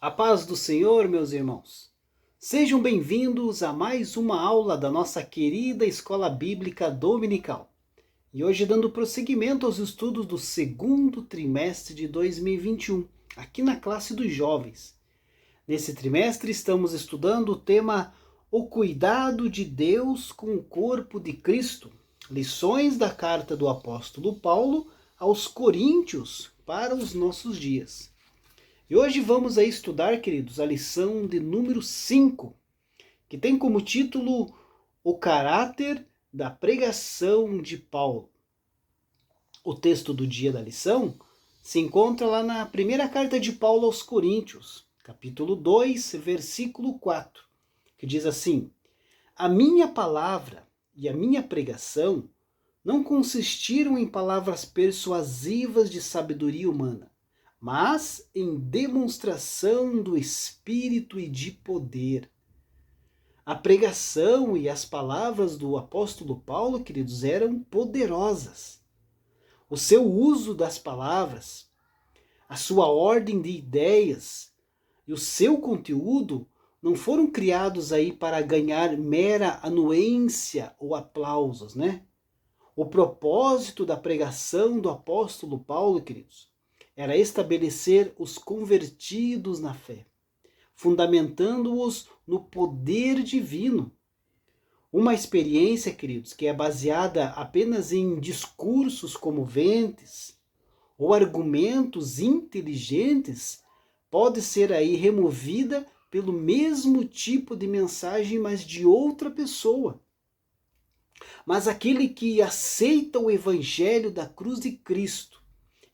A paz do Senhor, meus irmãos. Sejam bem-vindos a mais uma aula da nossa querida Escola Bíblica Dominical. E hoje dando prosseguimento aos estudos do segundo trimestre de 2021, aqui na classe dos jovens. Nesse trimestre estamos estudando o tema O Cuidado de Deus com o Corpo de Cristo, lições da carta do apóstolo Paulo aos Coríntios para os nossos dias. E hoje vamos aí estudar, queridos, a lição de número 5, que tem como título O Caráter da Pregação de Paulo. O texto do dia da lição se encontra lá na primeira carta de Paulo aos Coríntios, capítulo 2, versículo 4, que diz assim: A minha palavra e a minha pregação não consistiram em palavras persuasivas de sabedoria humana, mas em demonstração do Espírito e de poder. A pregação e as palavras do apóstolo Paulo, queridos, eram poderosas. O seu uso das palavras, a sua ordem de ideias e o seu conteúdo não foram criados aí para ganhar mera anuência ou aplausos, né? O propósito da pregação do apóstolo Paulo, queridos, era estabelecer os convertidos na fé, fundamentando-os no poder divino. Uma experiência, queridos, que é baseada apenas em discursos comoventes ou argumentos inteligentes, pode ser aí removida pelo mesmo tipo de mensagem, mas de outra pessoa. Mas aquele que aceita o evangelho da cruz de Cristo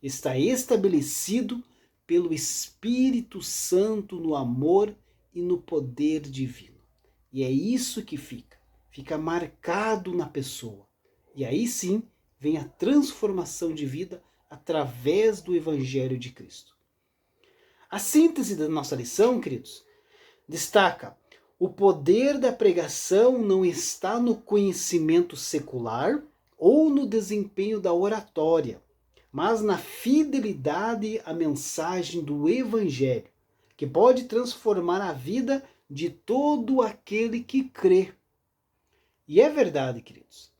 está estabelecido pelo Espírito Santo no amor e no poder divino. E é isso que fica marcado na pessoa. E aí sim vem a transformação de vida através do Evangelho de Cristo. A síntese da nossa lição, queridos, destaca: o poder da pregação não está no conhecimento secular ou no desempenho da oratória, mas na fidelidade à mensagem do Evangelho, que pode transformar a vida de todo aquele que crê. E é verdade, queridos.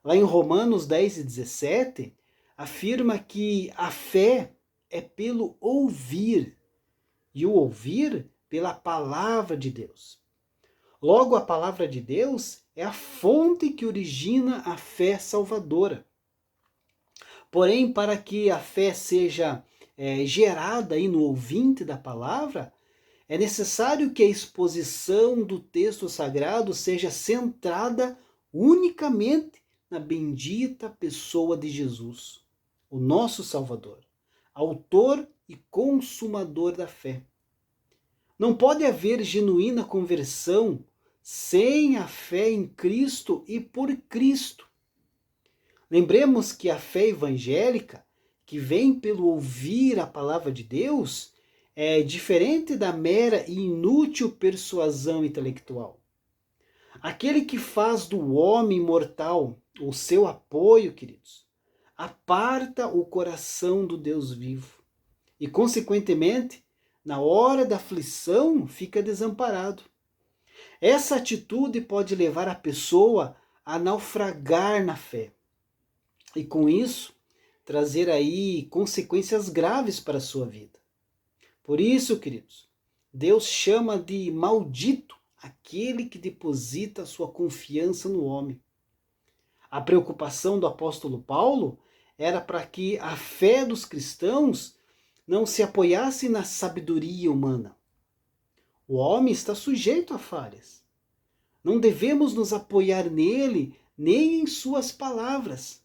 Lá em Romanos 10 e 17, afirma que a fé é pelo ouvir, e o ouvir pela palavra de Deus. Logo, a palavra de Deus é a fonte que origina a fé salvadora. Porém, para que a fé seja gerada aí no ouvinte da palavra, é necessário que a exposição do texto sagrado seja centrada unicamente na bendita pessoa de Jesus, o nosso Salvador, autor e consumador da fé. Não pode haver genuína conversão sem a fé em Cristo e por Cristo. Lembremos que a fé evangélica, que vem pelo ouvir a palavra de Deus, é diferente da mera e inútil persuasão intelectual. Aquele que faz do homem mortal o seu apoio, queridos, aparta o coração do Deus vivo e, consequentemente, na hora da aflição, fica desamparado. Essa atitude pode levar a pessoa a naufragar na fé e, com isso, trazer aí consequências graves para a sua vida. Por isso, queridos, Deus chama de maldito aquele que deposita a sua confiança no homem. A preocupação do apóstolo Paulo era para que a fé dos cristãos não se apoiasse na sabedoria humana. O homem está sujeito a falhas. Não devemos nos apoiar nele nem em suas palavras.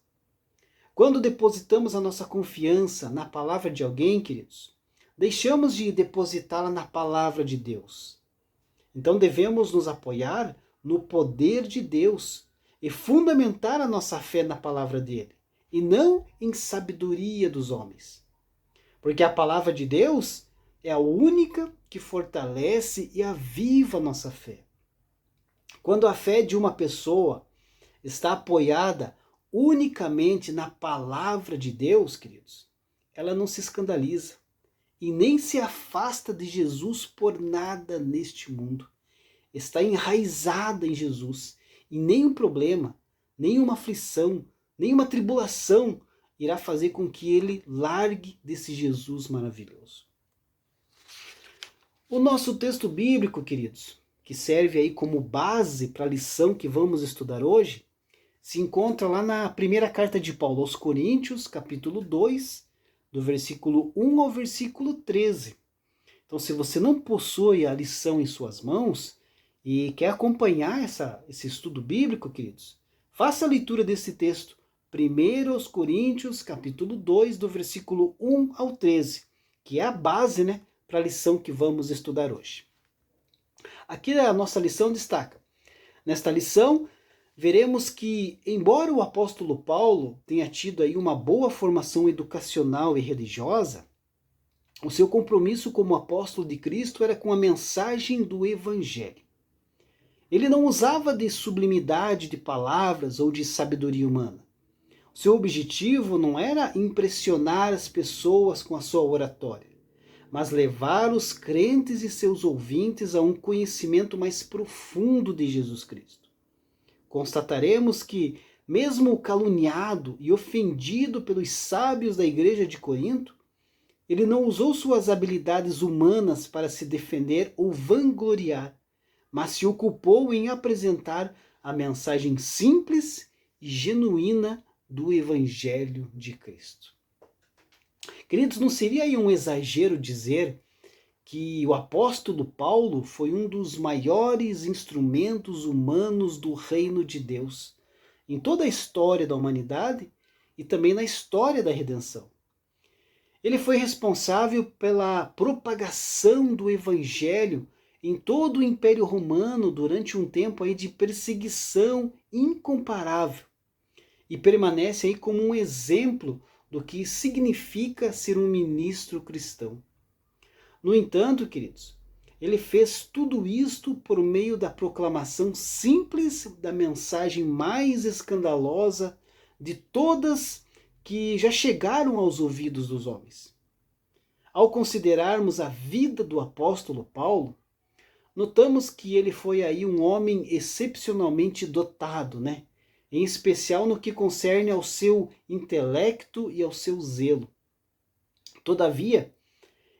Quando depositamos a nossa confiança na palavra de alguém, queridos, deixamos de depositá-la na palavra de Deus. Então devemos nos apoiar no poder de Deus e fundamentar a nossa fé na palavra dele, e não em sabedoria dos homens. Porque a palavra de Deus é a única que fortalece e aviva a nossa fé. Quando a fé de uma pessoa está apoiada unicamente na palavra de Deus, queridos, ela não se escandaliza e nem se afasta de Jesus por nada neste mundo. Está enraizada em Jesus e nenhum problema, nenhuma aflição, nenhuma tribulação irá fazer com que ele largue desse Jesus maravilhoso. O nosso texto bíblico, queridos, que serve aí como base para a lição que vamos estudar hoje, se encontra lá na primeira carta de Paulo aos Coríntios, capítulo 2, do versículo 1 ao versículo 13. Então, se você não possui a lição em suas mãos e quer acompanhar esse estudo bíblico, queridos, faça a leitura desse texto, 1 aos Coríntios, capítulo 2, do versículo 1 ao 13, que é a base, para a lição que vamos estudar hoje. Aqui a nossa lição destaca. Nesta lição, veremos que, embora o apóstolo Paulo tenha tido aí uma boa formação educacional e religiosa, o seu compromisso como apóstolo de Cristo era com a mensagem do Evangelho. Ele não usava de sublimidade de palavras ou de sabedoria humana. O seu objetivo não era impressionar as pessoas com a sua oratória, mas levar os crentes e seus ouvintes a um conhecimento mais profundo de Jesus Cristo. Constataremos que, mesmo caluniado e ofendido pelos sábios da igreja de Corinto, ele não usou suas habilidades humanas para se defender ou vangloriar, mas se ocupou em apresentar a mensagem simples e genuína do Evangelho de Cristo. Queridos, não seria aí um exagero dizer que o apóstolo Paulo foi um dos maiores instrumentos humanos do reino de Deus em toda a história da humanidade e também na história da redenção. Ele foi responsável pela propagação do Evangelho em todo o Império Romano durante um tempo aí de perseguição incomparável e permanece aí como um exemplo do que significa ser um ministro cristão. No entanto, queridos, ele fez tudo isto por meio da proclamação simples da mensagem mais escandalosa de todas que já chegaram aos ouvidos dos homens. Ao considerarmos a vida do apóstolo Paulo, notamos que ele foi aí um homem excepcionalmente dotado, em especial no que concerne ao seu intelecto e ao seu zelo. Todavia,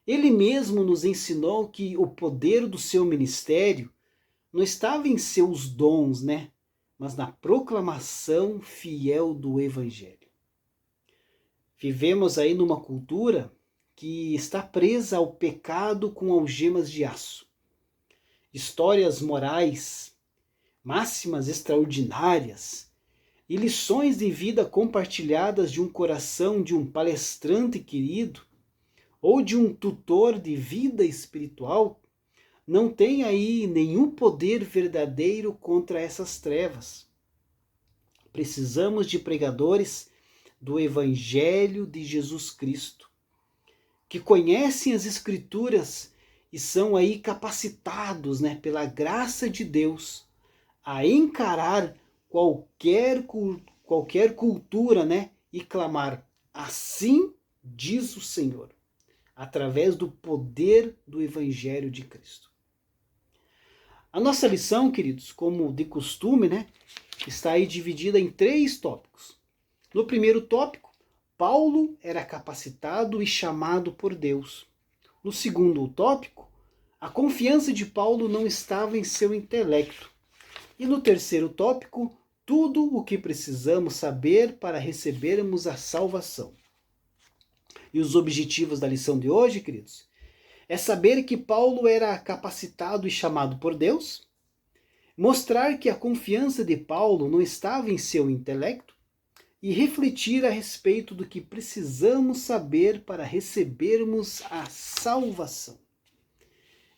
ele mesmo nos ensinou que o poder do seu ministério não estava em seus dons, mas na proclamação fiel do Evangelho. Vivemos aí numa cultura que está presa ao pecado com algemas de aço. Histórias morais, máximas extraordinárias e lições de vida compartilhadas de um coração de um palestrante querido ou de um tutor de vida espiritual não tem aí nenhum poder verdadeiro contra essas trevas. Precisamos de pregadores do Evangelho de Jesus Cristo, que conhecem as Escrituras e são aí capacitados, pela graça de Deus a encarar qualquer cultura, e clamar: assim diz o Senhor, através do poder do Evangelho de Cristo. A nossa lição, queridos, como de costume, está aí dividida em 3 tópicos. No primeiro tópico, Paulo era capacitado e chamado por Deus. No segundo tópico, a confiança de Paulo não estava em seu intelecto. E no terceiro tópico, tudo o que precisamos saber para recebermos a salvação. E os objetivos da lição de hoje, queridos, é saber que Paulo era capacitado e chamado por Deus, mostrar que a confiança de Paulo não estava em seu intelecto e refletir a respeito do que precisamos saber para recebermos a salvação.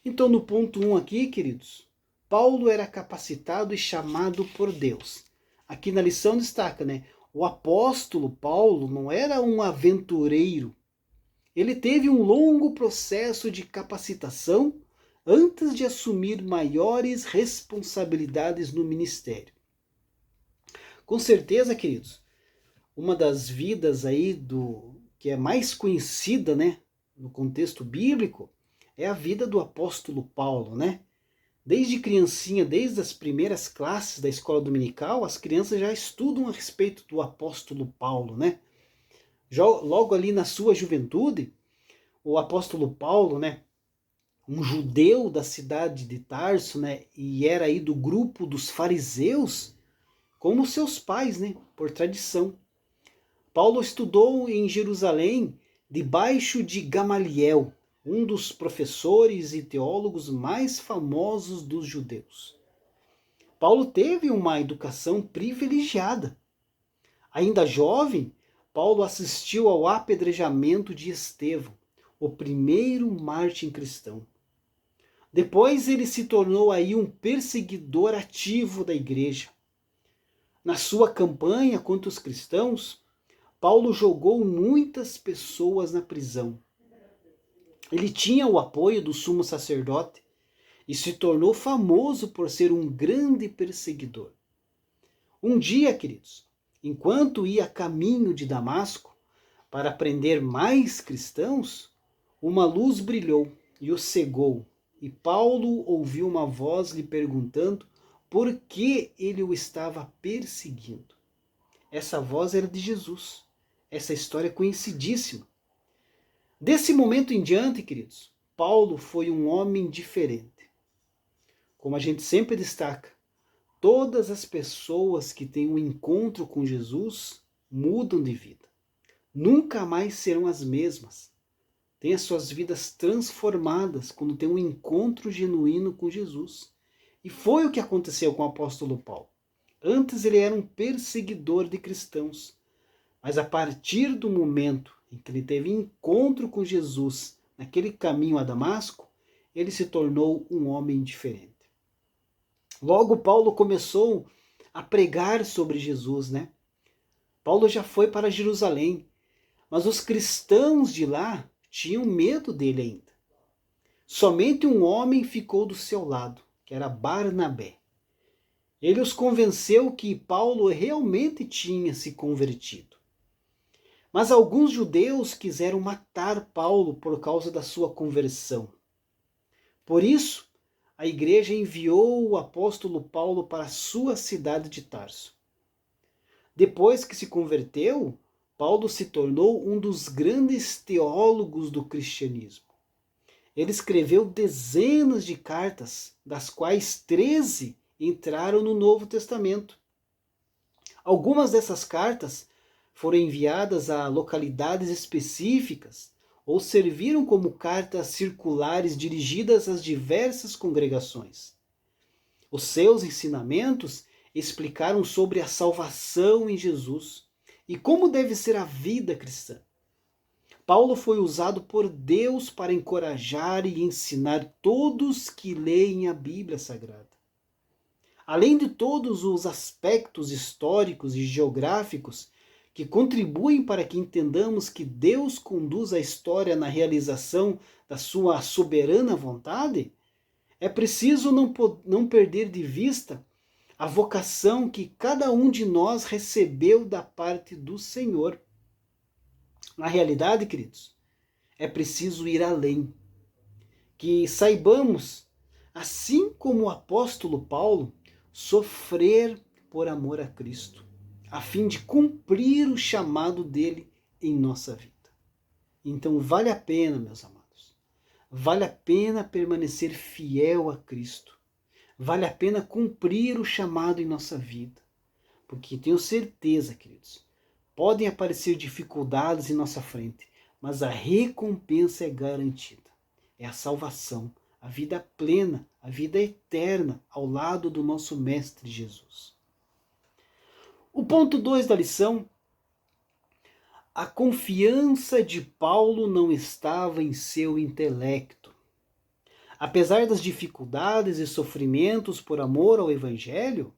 Então, no ponto 1 aqui, queridos, Paulo era capacitado e chamado por Deus. Aqui na lição destaca, o apóstolo Paulo não era um aventureiro. Ele teve um longo processo de capacitação antes de assumir maiores responsabilidades no ministério. Com certeza, queridos, uma das vidas aí que é mais conhecida, no contexto bíblico, é a vida do apóstolo Paulo, né? Desde criancinha, desde as primeiras classes da escola dominical, as crianças já estudam a respeito do apóstolo Paulo, né? Logo ali na sua juventude, o apóstolo Paulo, né, um judeu da cidade de Tarso, né, e era aí do grupo dos fariseus, como seus pais, né, por tradição. Paulo estudou em Jerusalém debaixo de Gamaliel, um dos professores e teólogos mais famosos dos judeus. Paulo teve uma educação privilegiada. Ainda jovem, Paulo assistiu ao apedrejamento de Estevão, o primeiro mártir cristão. Depois ele se tornou aí um perseguidor ativo da igreja. Na sua campanha contra os cristãos, Paulo jogou muitas pessoas na prisão. Ele tinha o apoio do sumo sacerdote e se tornou famoso por ser um grande perseguidor. Um dia, queridos, enquanto ia a caminho de Damasco para prender mais cristãos, uma luz brilhou e o cegou, e Paulo ouviu uma voz lhe perguntando por que ele o estava perseguindo. Essa voz era de Jesus. Essa história é conhecidíssima. Desse momento em diante, queridos, Paulo foi um homem diferente. Como a gente sempre destaca, todas as pessoas que têm um encontro com Jesus mudam de vida. Nunca mais serão as mesmas. Têm as suas vidas transformadas quando têm um encontro genuíno com Jesus. E foi o que aconteceu com o apóstolo Paulo. Antes ele era um perseguidor de cristãos. Mas a partir do momento em que ele teve encontro com Jesus naquele caminho a Damasco, ele se tornou um homem diferente. Logo Paulo começou a pregar sobre Jesus, né? Paulo já foi para Jerusalém, mas os cristãos de lá tinham medo dele ainda. Somente um homem ficou do seu lado, que era Barnabé. Ele os convenceu que Paulo realmente tinha se convertido. Mas alguns judeus quiseram matar Paulo por causa da sua conversão. Por isso, a igreja enviou o apóstolo Paulo para a sua cidade de Tarso. Depois que se converteu, Paulo se tornou um dos grandes teólogos do cristianismo. Ele escreveu dezenas de cartas, das quais 13 entraram no Novo Testamento. Algumas dessas cartas foram enviadas a localidades específicas ou serviram como cartas circulares dirigidas às diversas congregações. Os seus ensinamentos explicaram sobre a salvação em Jesus e como deve ser a vida cristã. Paulo foi usado por Deus para encorajar e ensinar todos que leem a Bíblia Sagrada. Além de todos os aspectos históricos e geográficos que contribuem para que entendamos que Deus conduz a história na realização da sua soberana vontade, é preciso não perder de vista a vocação que cada um de nós recebeu da parte do Senhor. Na realidade, queridos, é preciso ir além. Que saibamos, assim como o apóstolo Paulo, sofrer por amor a Cristo, a fim de cumprir o chamado dele em nossa vida. Então vale a pena, meus amados, vale a pena permanecer fiel a Cristo, vale a pena cumprir o chamado em nossa vida, porque tenho certeza, queridos, podem aparecer dificuldades em nossa frente, mas a recompensa é garantida, é a salvação, a vida plena, a vida eterna ao lado do nosso Mestre Jesus. O ponto 2 da lição: a confiança de Paulo não estava em seu intelecto. Apesar das dificuldades e sofrimentos por amor ao Evangelho,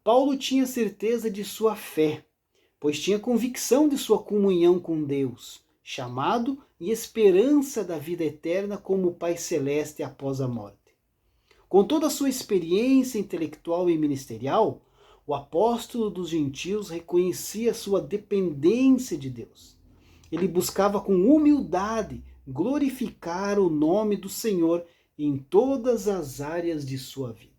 Paulo tinha certeza de sua fé, pois tinha convicção de sua comunhão com Deus, chamado e esperança da vida eterna como Pai Celeste após a morte. Com toda a sua experiência intelectual e ministerial, o apóstolo dos gentios reconhecia sua dependência de Deus. Ele buscava com humildade glorificar o nome do Senhor em todas as áreas de sua vida.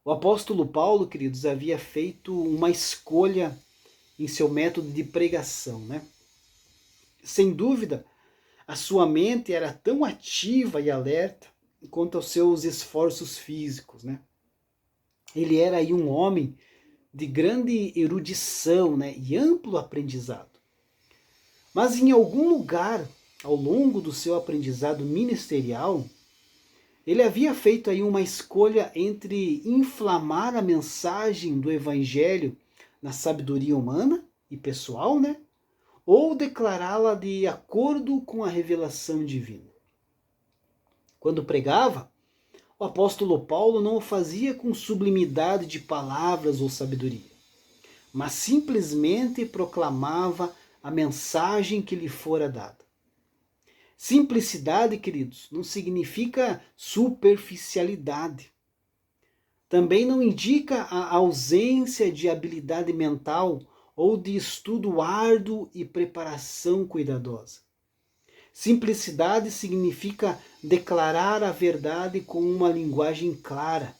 O apóstolo Paulo, queridos, havia feito uma escolha em seu método de pregação, né? Sem dúvida, a sua mente era tão ativa e alerta quanto aos seus esforços físicos, né? Ele era aí um homem de grande erudição, né, e amplo aprendizado. Mas em algum lugar, ao longo do seu aprendizado ministerial, ele havia feito aí uma escolha entre inflamar a mensagem do evangelho na sabedoria humana e pessoal, né, ou declará-la de acordo com a revelação divina. Quando pregava, o apóstolo Paulo não o fazia com sublimidade de palavras ou sabedoria, mas simplesmente proclamava a mensagem que lhe fora dada. Simplicidade, queridos, não significa superficialidade. Também não indica a ausência de habilidade mental ou de estudo árduo e preparação cuidadosa. Simplicidade significa declarar a verdade com uma linguagem clara,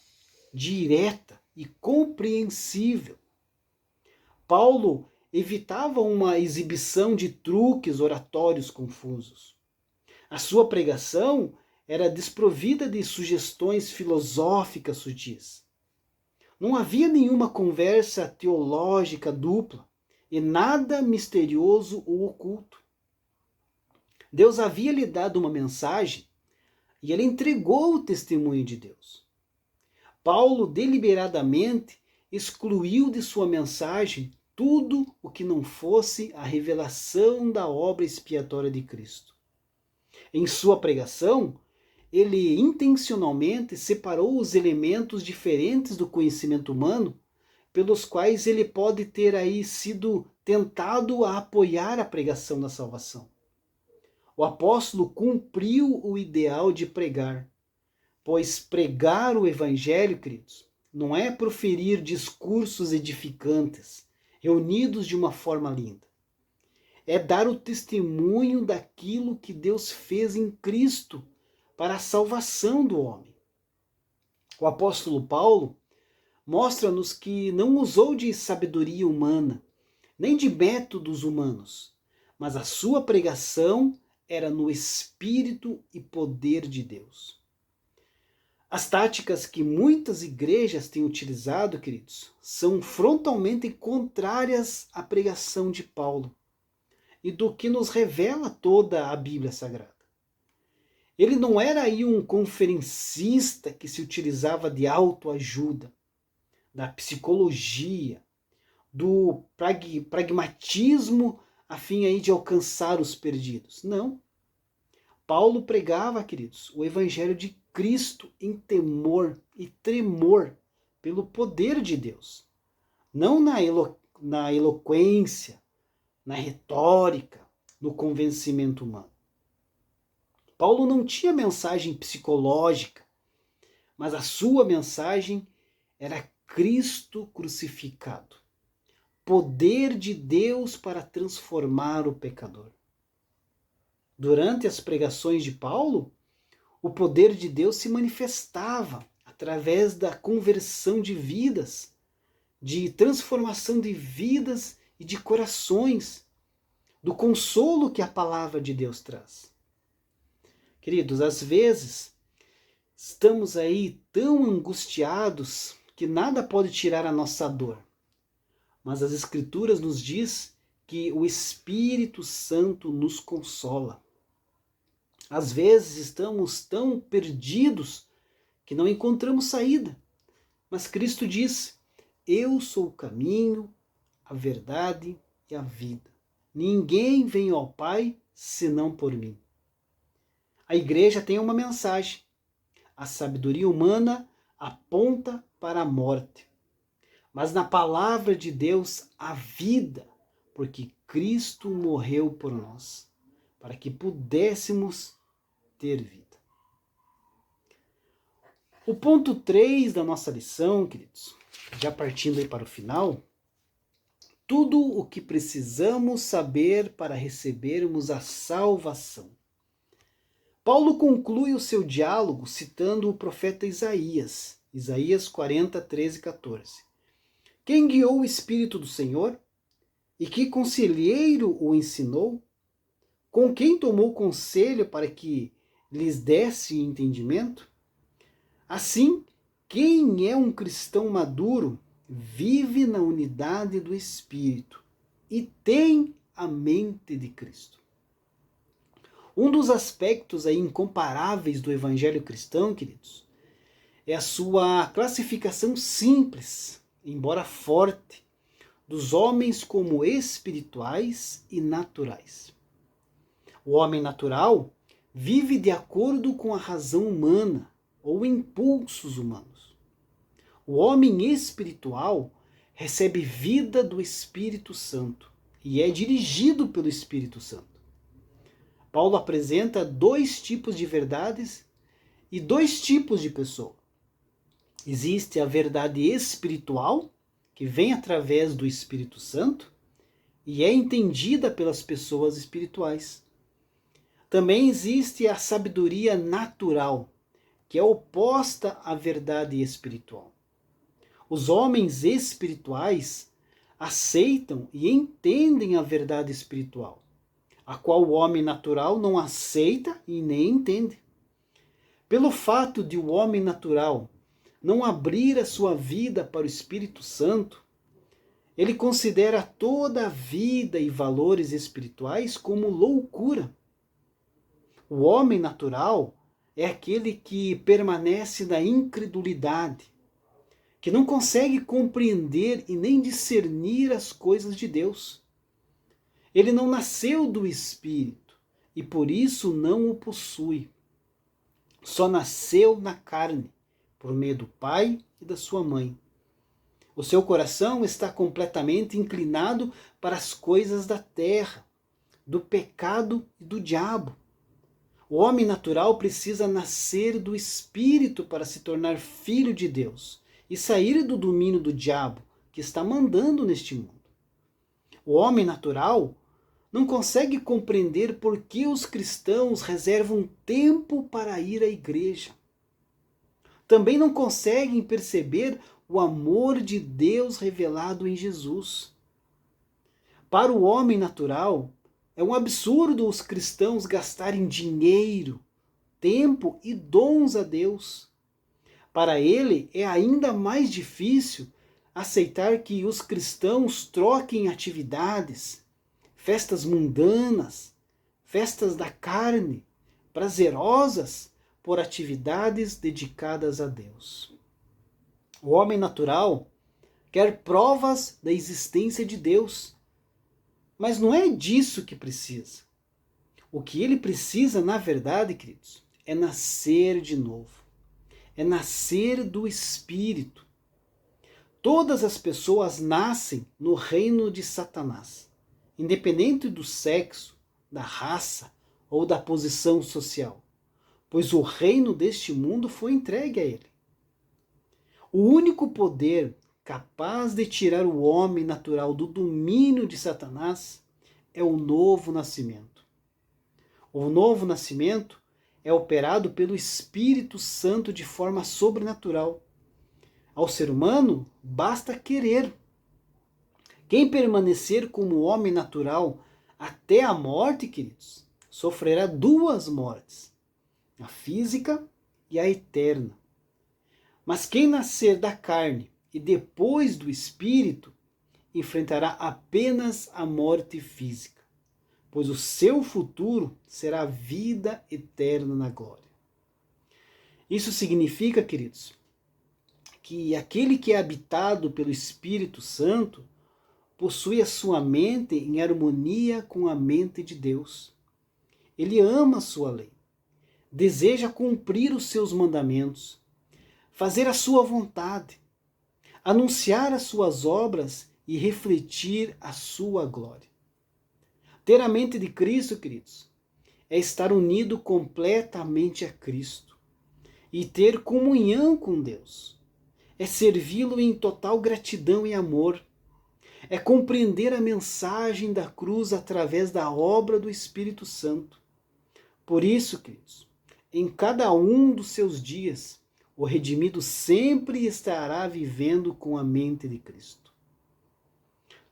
direta e compreensível. Paulo evitava uma exibição de truques oratórios confusos. A sua pregação era desprovida de sugestões filosóficas sutis. Não havia nenhuma conversa teológica dupla e nada misterioso ou oculto. Deus havia lhe dado uma mensagem e ele entregou o testemunho de Deus. Paulo deliberadamente excluiu de sua mensagem tudo o que não fosse a revelação da obra expiatória de Cristo. Em sua pregação, ele intencionalmente separou os elementos diferentes do conhecimento humano pelos quais ele pode ter aí sido tentado a apoiar a pregação da salvação. O apóstolo cumpriu o ideal de pregar, pois pregar o evangelho, queridos, não é proferir discursos edificantes, reunidos de uma forma linda. É dar o testemunho daquilo que Deus fez em Cristo para a salvação do homem. O apóstolo Paulo mostra-nos que não usou de sabedoria humana, nem de métodos humanos, mas a sua pregação era no Espírito e poder de Deus. As táticas que muitas igrejas têm utilizado, queridos, são frontalmente contrárias à pregação de Paulo e do que nos revela toda a Bíblia Sagrada. Ele não era aí um conferencista que se utilizava de autoajuda, da psicologia, do pragmatismo a fim aí de alcançar os perdidos. Não. Paulo pregava, queridos, o evangelho de Cristo em temor e tremor pelo poder de Deus. Não na eloquência, na retórica, no convencimento humano. Paulo não tinha mensagem psicológica, mas a sua mensagem era Cristo crucificado. Poder de Deus para transformar o pecador. Durante as pregações de Paulo, o poder de Deus se manifestava através da conversão de vidas, de transformação de vidas e de corações, do consolo que a palavra de Deus traz. Queridos, às vezes estamos aí tão angustiados que nada pode tirar a nossa dor. Mas as Escrituras nos diz que o Espírito Santo nos consola. Às vezes estamos tão perdidos que não encontramos saída. Mas Cristo diz: eu sou o caminho, a verdade e a vida. Ninguém vem ao Pai senão por mim. A igreja tem uma mensagem. A sabedoria humana aponta para a morte. Mas na palavra de Deus há vida, porque Cristo morreu por nós, para que pudéssemos ter vida. O ponto 3 da nossa lição, queridos, já partindo aí para o final, tudo o que precisamos saber para recebermos a salvação. Paulo conclui o seu diálogo citando o profeta Isaías, Isaías 40, 13 e 14. Quem guiou o Espírito do Senhor? E que conselheiro o ensinou? Com quem tomou conselho para que lhes desse entendimento? Assim, quem é um cristão maduro vive na unidade do Espírito e tem a mente de Cristo. Um dos aspectos aí incomparáveis do evangelho cristão, queridos, é a sua classificação simples, embora forte, dos homens como espirituais e naturais. O homem natural vive de acordo com a razão humana ou impulsos humanos. O homem espiritual recebe vida do Espírito Santo e é dirigido pelo Espírito Santo. Paulo apresenta dois tipos de verdades e dois tipos de pessoa. Existe a verdade espiritual, que vem através do Espírito Santo e é entendida pelas pessoas espirituais. Também existe a sabedoria natural, que é oposta à verdade espiritual. Os homens espirituais aceitam e entendem a verdade espiritual, a qual o homem natural não aceita e nem entende. Pelo fato de o homem natural não abrir a sua vida para o Espírito Santo, ele considera toda a vida e valores espirituais como loucura. O homem natural é aquele que permanece na incredulidade, que não consegue compreender e nem discernir as coisas de Deus. Ele não nasceu do Espírito e por isso não o possui. Só nasceu na carne, por meio do pai e da sua mãe. O seu coração está completamente inclinado para as coisas da terra, do pecado e do diabo. O homem natural precisa nascer do Espírito para se tornar filho de Deus e sair do domínio do diabo, que está mandando neste mundo. O homem natural não consegue compreender por que os cristãos reservam tempo para ir à igreja. Também não conseguem perceber o amor de Deus revelado em Jesus. Para o homem natural, é um absurdo os cristãos gastarem dinheiro, tempo e dons a Deus. Para ele, é ainda mais difícil aceitar que os cristãos troquem atividades, festas mundanas, festas da carne, prazerosas, por atividades dedicadas a Deus. O homem natural quer provas da existência de Deus, mas não é disso que precisa. O que ele precisa, na verdade, queridos, é nascer de novo. É nascer do Espírito. Todas as pessoas nascem no reino de Satanás, independente do sexo, da raça ou da posição social, pois o reino deste mundo foi entregue a ele. O único poder capaz de tirar o homem natural do domínio de Satanás é o novo nascimento. O novo nascimento é operado pelo Espírito Santo de forma sobrenatural. Ao ser humano, basta querer. Quem permanecer como homem natural até a morte, queridos, sofrerá duas mortes, a física e a eterna. Mas quem nascer da carne e depois do Espírito, enfrentará apenas a morte física, pois o seu futuro será a vida eterna na glória. Isso significa, queridos, que aquele que é habitado pelo Espírito Santo possui a sua mente em harmonia com a mente de Deus. Ele ama a sua lei, deseja cumprir os seus mandamentos, fazer a sua vontade, anunciar as suas obras e refletir a sua glória. Ter a mente de Cristo, queridos, é estar unido completamente a Cristo e ter comunhão com Deus. É servi-lo em total gratidão e amor. é compreender a mensagem da cruz através da obra do Espírito Santo. Por isso, queridos, em cada um dos seus dias, o redimido sempre estará vivendo com a mente de Cristo.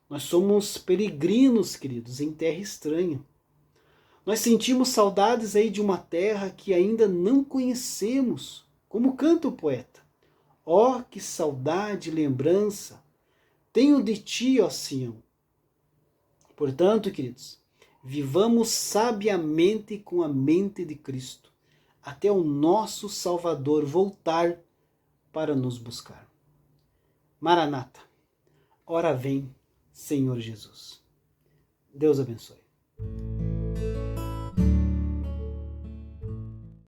Nós somos peregrinos, queridos, em terra estranha. Nós sentimos saudades aí de uma terra que ainda não conhecemos, como canta o poeta. Ó, que saudade e lembrança tenho de ti, ó Sião. Portanto, queridos, vivamos sabiamente com a mente de Cristo, até o nosso Salvador voltar para nos buscar. Maranata, ora vem, Senhor Jesus. Deus abençoe.